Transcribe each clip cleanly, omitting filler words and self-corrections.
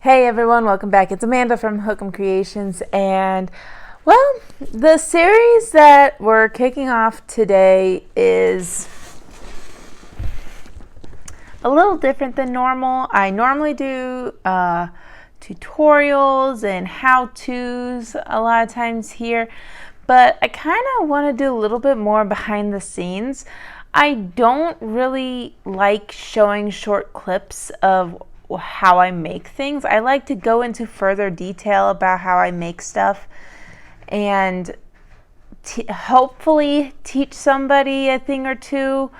Hey everyone, welcome back. It's Amanda from Hookemcreations, and well, the series that we're kicking off today is a little different than normal. I normally do tutorials and how-tos a lot of times here, but I kind of want to do a little bit more behind the scenes. I don't really like showing short clips of how I make things. I like to go into further detail about how I make stuff and hopefully teach somebody a thing or two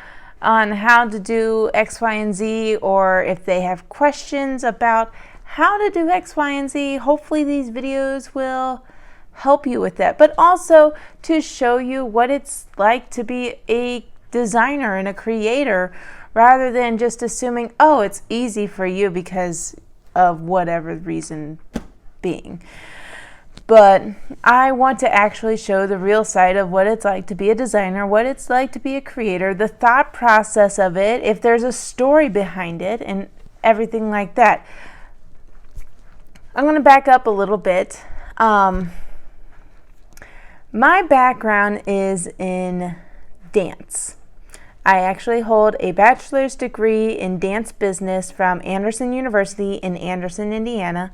on how to do X, Y, and Z, or if they have questions about how to do X, Y, and Z, hopefully these videos will help you with that, but also to show you what it's like to be a designer and a creator, rather than just assuming, oh, it's easy for you because of whatever reason being. But I want to actually show the real side of what it's like to be a designer, what it's like to be a creator, the thought process of it, if there's a story behind it, and everything like that. I'm going to back up a little bit. My background is in dance. I actually hold a bachelor's degree in dance business from Anderson University in Anderson, Indiana.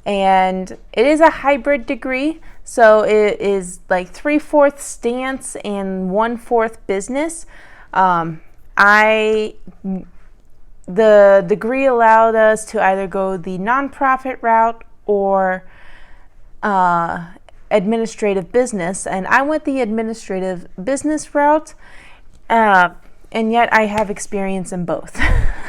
And it is a hybrid degree, so it is like 3/4 dance and 1/4 business. The degree allowed us to either go the nonprofit route or administrative business, and I went the administrative business route. And yet I have experience in both,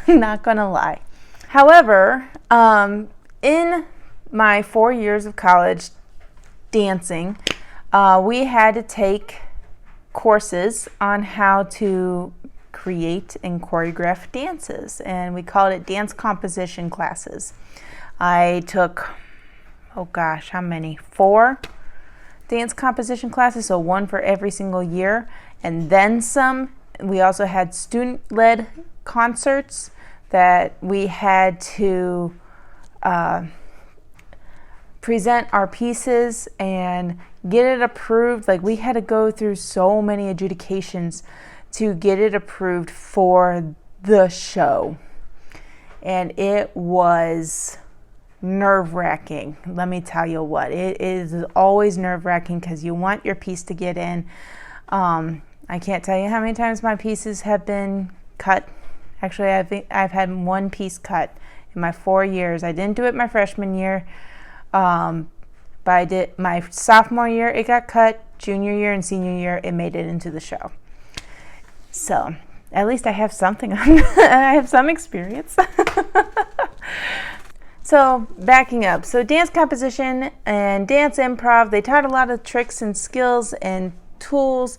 not gonna lie. However, in my 4 years of college dancing, we had to take courses on how to create and choreograph dances, and we called it dance composition classes. I took, oh gosh, how many? 4 dance composition classes, so 1 for every single year, and then some. We also had student-led concerts that we had to present our pieces and get it approved. Like, we had to go through so many adjudications to get it approved for the show. And it was nerve-wracking. Let me tell you what, it is always nerve-wracking because you want your piece to get in. I can't tell you how many times my pieces have been cut. Actually, I've had 1 piece cut in my 4 years. I didn't do it my freshman year, but I did my sophomore year. It got cut. Junior year and senior year, it made it into the show. So at least I have something. I have some experience. So backing up, so dance composition and dance improv, they taught a lot of tricks and skills and tools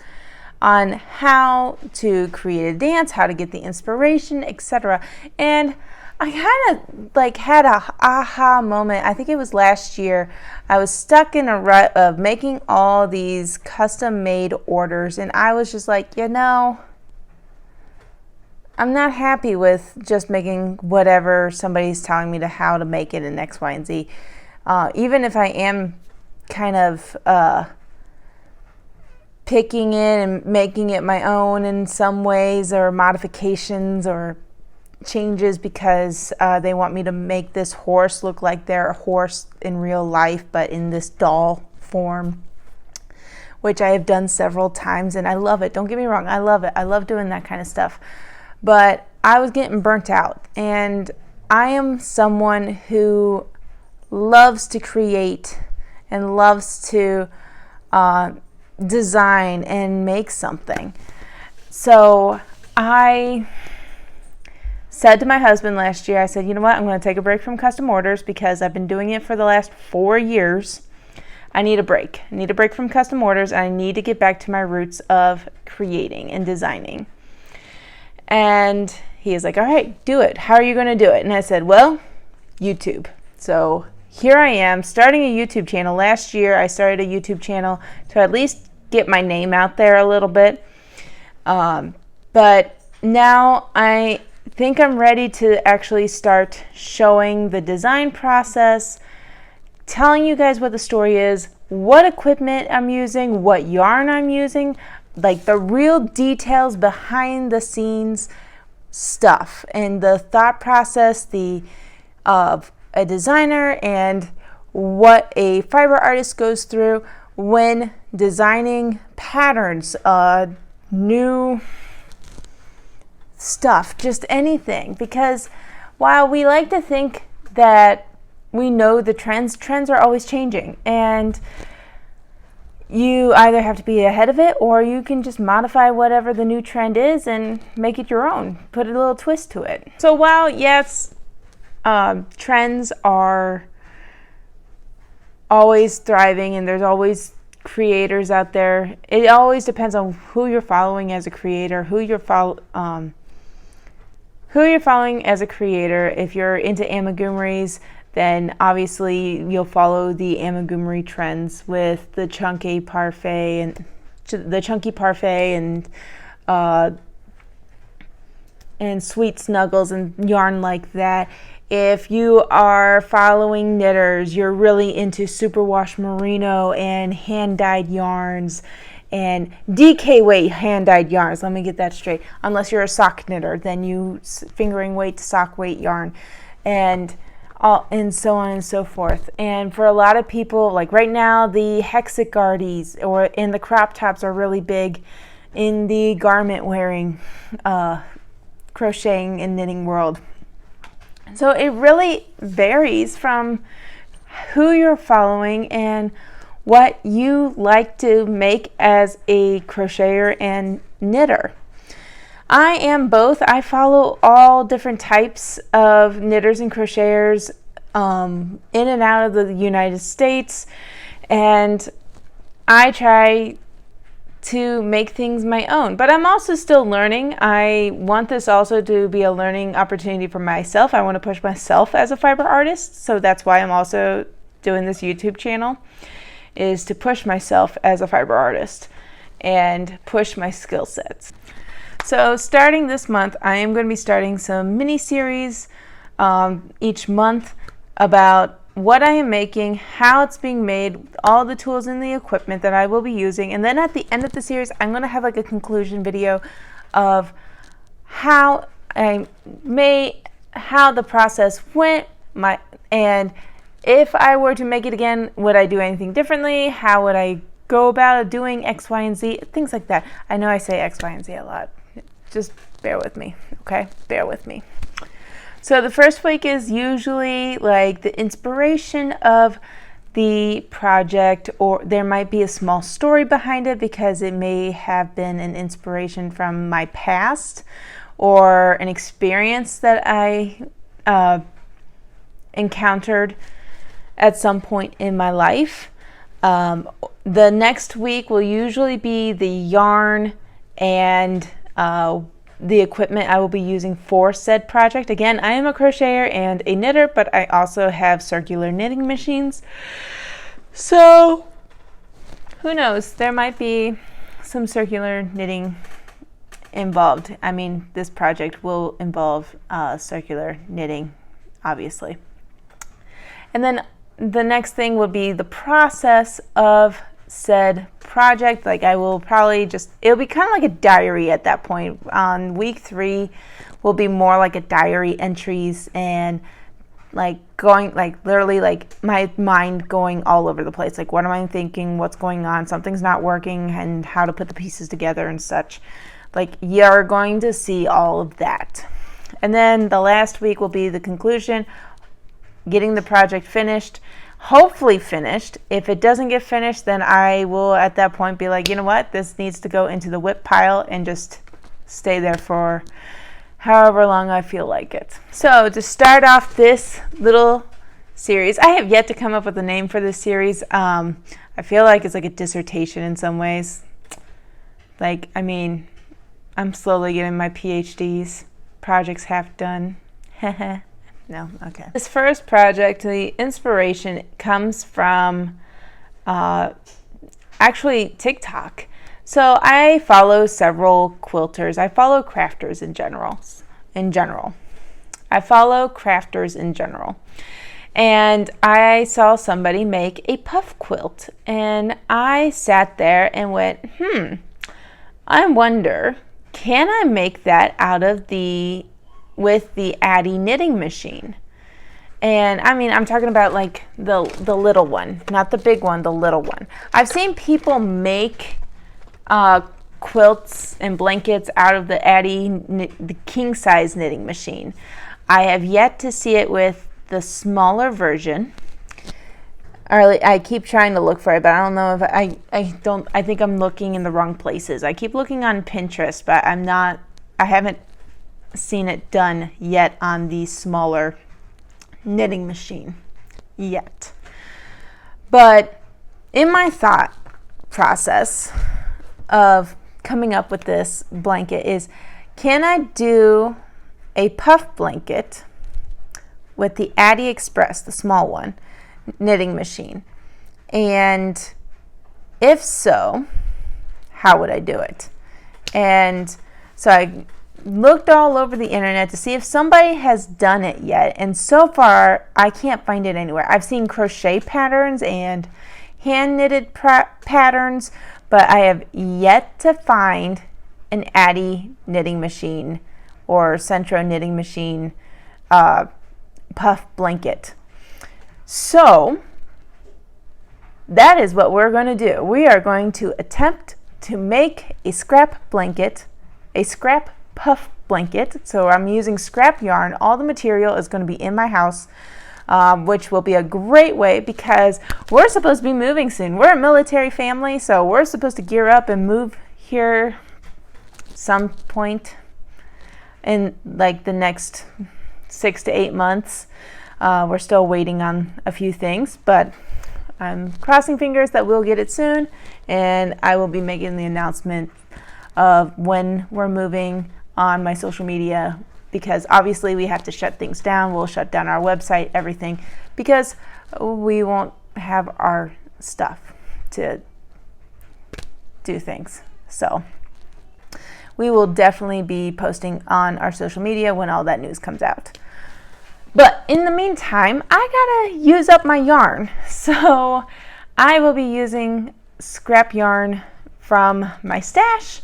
on how to create a dance, how to get the inspiration, etc. And I kind of like had a aha moment. I think it was last year. I was stuck in a rut of making all these custom made orders, and I was just like, I'm not happy with just making whatever somebody's telling me how to make it in X, Y, and Z. Even if I am kind of picking it and making it my own in some ways, or modifications or changes because they want me to make this horse look like they're a horse in real life, but in this doll form, which I have done several times, and I love it. Don't get me wrong, I love it. I love doing that kind of stuff. But I was getting burnt out, and I am someone who loves to create and loves to design and make something. So I said to my husband last year, I said, you know what, I'm going to take a break from custom orders because I've been doing it for the last 4 years. I need a break. I need a break from custom orders, and I need to get back to my roots of creating and designing. And he is like, all right, do it. How are you going to do it? And I said, well, YouTube. So here I am starting a YouTube channel. Last year I started a YouTube channel to at least get my name out there a little bit. But now I think I'm ready to actually start showing the design process, telling you guys what the story is, what equipment I'm using, what yarn I'm using, like the real details behind the scenes stuff and the thought process of a designer and what a fiber artist goes through when designing patterns, new stuff, just anything. Because while we like to think that we know the trends are always changing, and you either have to be ahead of it or you can just modify whatever the new trend is and make it your own, put a little twist to it. So while yes, trends are always thriving and there's always creators out there, it always depends on who you're following as a creator, who you're following as a creator. If you're into amigurumis, then obviously you'll follow the amigurumi trends with the chunky parfait and sweet snuggles and yarn like that. If you are following knitters, you're really into superwash merino and hand-dyed yarns and DK weight hand-dyed yarns. Let me get that straight. Unless you're a sock knitter, then you fingering weight to sock weight yarn, and so on and so forth. And for a lot of people, like right now, the hexagardies and the crop tops are really big in the garment wearing, crocheting and knitting world. So it really varies from who you're following and what you like to make as a crocheter and knitter. I am both. I follow all different types of knitters and crocheters in and out of the United States, and I try to make things my own, but I'm also still learning. I want this also to be a learning opportunity for myself. I want to push myself as a fiber artist, so that's why I'm also doing this YouTube channel, is to push myself as a fiber artist and push my skill sets. So starting this month, I am going to be starting some mini series each month about what I am making, how it's being made, all the tools and the equipment that I will be using. And then at the end of the series, I'm going to have like a conclusion video of how I made, how the process went, and if I were to make it again, would I do anything differently? How would I go about doing X, Y, and Z? Things like that. I know I say X, Y, and Z a lot. Just bear with me, okay? Bear with me. So the first week is usually like the inspiration of the project, or there might be a small story behind it because it may have been an inspiration from my past or an experience that I encountered at some point in my life. The next week will usually be the yarn and the equipment I will be using for said project. Again, I am a crocheter and a knitter, but I also have circular knitting machines. So who knows? There might be some circular knitting involved. I mean, this project will involve circular knitting, obviously. And then the next thing will be the process of said project. Like I will probably it'll be kind of like a diary at that point. On week 3 will be more like a diary entries and like going, like literally like my mind going all over the place. Like what am I thinking? What's going on? Something's not working, and how to put the pieces together and such. Like you're going to see all of that. And then the last week will be the conclusion, getting the project finished. Hopefully finished. If it doesn't get finished, then I will at that point be like, you know what, this needs to go into the whip pile and just stay there for however long I feel like it. So to start off this little series, I have yet to come up with a name for this series. I feel like it's like a dissertation in some ways. Like, I mean, I'm slowly getting my PhDs, projects half done. No, okay. This first project, the inspiration comes from actually TikTok. So I follow several quilters. I follow crafters in general. in general. I follow crafters in general. And I saw somebody make a puff quilt, and I sat there and went, I wonder, can I make that with the Addi knitting machine? And I mean, I'm talking about like the little one, not the big one, the little one. I've seen people make quilts and blankets out of the Addi, the king size knitting machine. I have yet to see it with the smaller version. I keep trying to look for it, but I don't know if I think I'm looking in the wrong places. I keep looking on Pinterest, but I haven't seen it done yet on the smaller knitting machine yet. But in my thought process of coming up with this blanket is, can I do a puff blanket with the Addi Express, the small one, knitting machine? And if so, how would I do it? And so I looked all over the internet to see if somebody has done it yet, and so far I can't find it anywhere. I've seen crochet patterns and hand knitted patterns, but I have yet to find an Addi knitting machine or Centro knitting machine puff blanket. So that is what we're going to do. We are going to attempt to make a scrap blanket, a scrap puff blanket. So I'm using scrap yarn. All the material is going to be in my house, which will be a great way because we're supposed to be moving soon. We're a military family, so we're supposed to gear up and move here some point in like the next 6 to 8 months. We're still waiting on a few things, but I'm crossing fingers that we'll get it soon, and I will be making the announcement of when we're moving on my social media, because obviously we have to shut things down. We'll shut down our website, everything, because we won't have our stuff to do things. So we will definitely be posting on our social media when all that news comes out. But in the meantime, I gotta use up my yarn. So I will be using scrap yarn from my stash,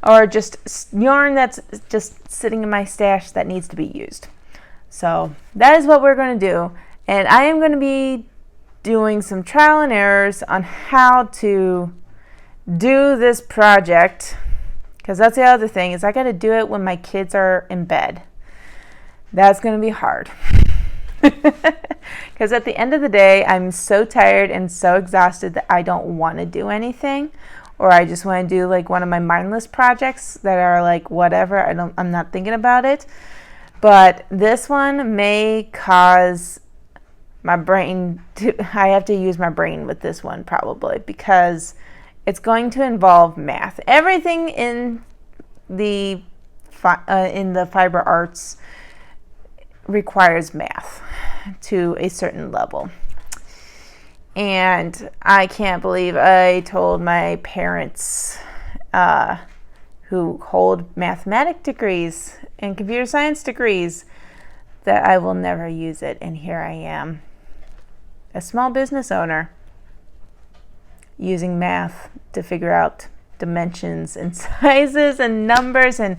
or just yarn that's just sitting in my stash that needs to be used. So that is what we're going to do. And I am going to be doing some trial and errors on how to do this project, because that's the other thing, is I got to do it when my kids are in bed. That's going to be hard. Because at the end of the day, I'm so tired and so exhausted that I don't want to do anything. Or I just want to do like one of my mindless projects that are like whatever. I'm not thinking about it. But this one may cause my brain I have to use my brain with this one probably, because it's going to involve math. Everything in the fiber arts requires math to a certain level. And I can't believe I told my parents, who hold mathematics degrees and computer science degrees, that I will never use it. And here I am, a small business owner, using math to figure out dimensions and sizes and numbers and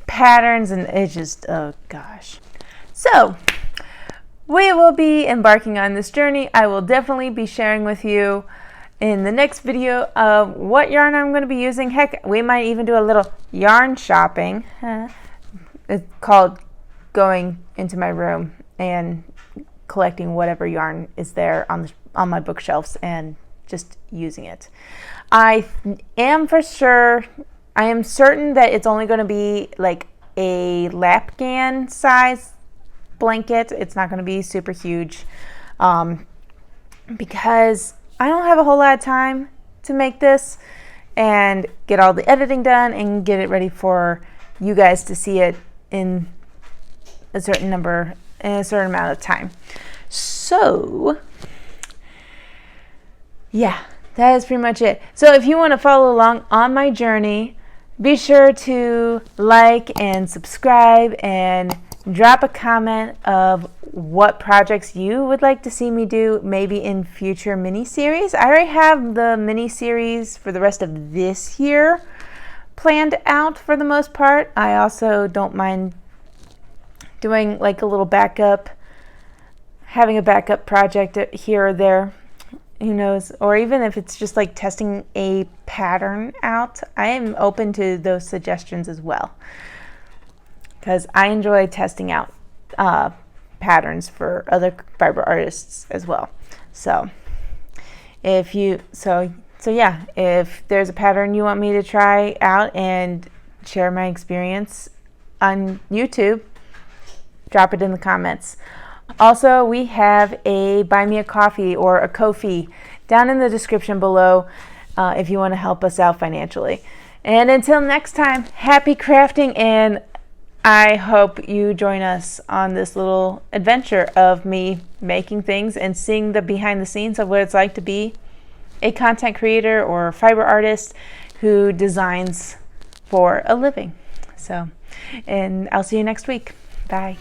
patterns, and it's just, oh gosh. So we will be embarking on this journey. I will definitely be sharing with you in the next video of what yarn I'm going to be using. Heck, we might even do a little yarn shopping. It's called going into my room and collecting whatever yarn is there on my bookshelves and just using it. I am certain that it's only going to be like a lapgan size blanket. It's not going to be super huge, because I don't have a whole lot of time to make this and get all the editing done and get it ready for you guys to see it in a certain amount of time. So yeah, that is pretty much it. So if you want to follow along on my journey, Be sure to like and subscribe and drop a comment of what projects you would like to see me do, maybe in future mini-series. I already have the mini-series for the rest of this year planned out for the most part. I also don't mind doing like a little backup, having a backup project here or there, who knows, or even if it's just like testing a pattern out. I am open to those suggestions as well, because I enjoy testing out patterns for other fiber artists as well. So if you, so yeah, if there's a pattern you want me to try out and share my experience on YouTube, drop it in the comments. Also, we have a Buy Me a Coffee or a Ko-fi down in the description below if you want to help us out financially. And until next time, happy crafting, and I hope you join us on this little adventure of me making things and seeing the behind the scenes of what it's like to be a content creator or fiber artist who designs for a living. So, and I'll see you next week. Bye.